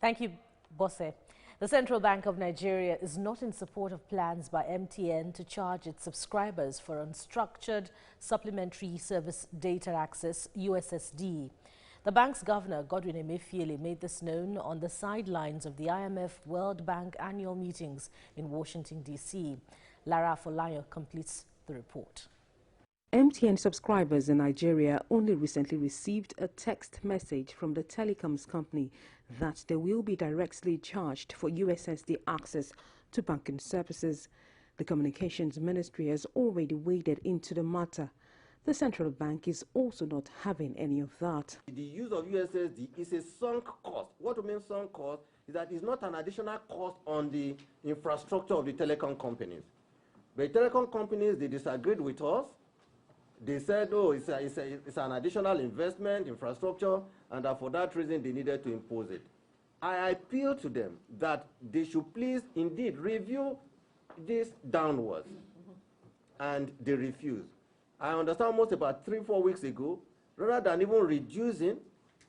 Thank you, Bosse. The Central Bank of Nigeria is not in support of plans by MTN to charge its subscribers for unstructured supplementary service data access, USSD. The bank's governor, Godwin Emefiele, made this known on the sidelines of the IMF World Bank annual meetings in Washington, D.C. Lara Afolayan completes the report. MTN subscribers in Nigeria only recently received a text message from the telecoms company that they will be directly charged for USSD access to banking services. The Communications Ministry has already waded into the matter. The central bank is also not having any of that. The use of USSD is a sunk cost. What we mean sunk cost is that it's not an additional cost on the infrastructure of the telecom companies. But telecom companies, they disagreed with us. They said, oh, it's an additional investment, infrastructure, and that for that reason they needed to impose it. I appeal to them that they should please indeed review this downwards, and they refuse. I understand almost about 3-4 weeks ago, rather than even reducing,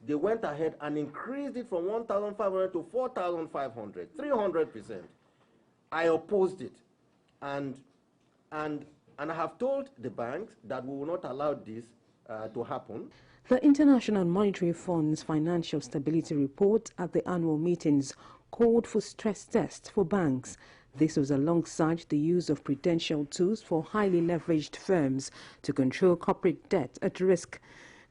they went ahead and increased it from 1,500 to 4,500, 300%. I opposed it, and I have told the banks that we will not allow this to happen. The International Monetary Fund's Financial Stability Report at the annual meetings called for stress tests for banks. This was alongside the use of prudential tools for highly leveraged firms to control corporate debt at risk.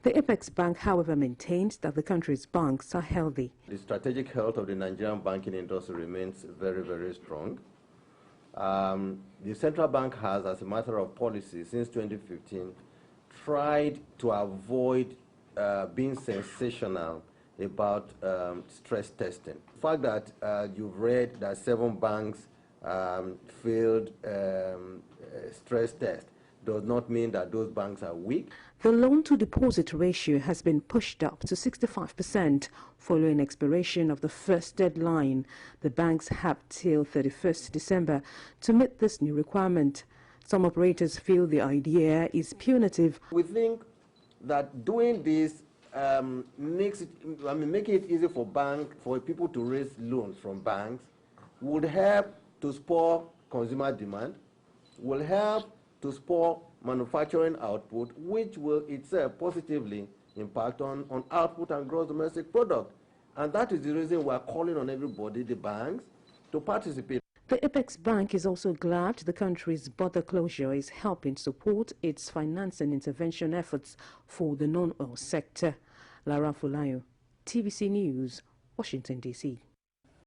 The Apex Bank, however, maintains that the country's banks are healthy. The strategic health of the Nigerian banking industry remains very, very strong. The central bank has, as a matter of policy, since 2015, tried to avoid being sensational about stress testing. The fact that you've read that 7 banks failed stress test does not mean that those banks are weak. The loan-to-deposit ratio has been pushed up to 65% following expiration of the first deadline. The banks have till 31st December to meet this new requirement. Some operators feel the idea is punitive. We think that doing this making it easy for people to raise loans from banks would help to spur consumer demand, will help to spur manufacturing output, which will itself positively impact on output and gross domestic product. And that is the reason we are calling on everybody, the banks, to participate. The Apex Bank is also glad the country's border closure is helping support its financing intervention efforts for the non-oil sector. Lara Afolayan, TVC News, Washington, D.C.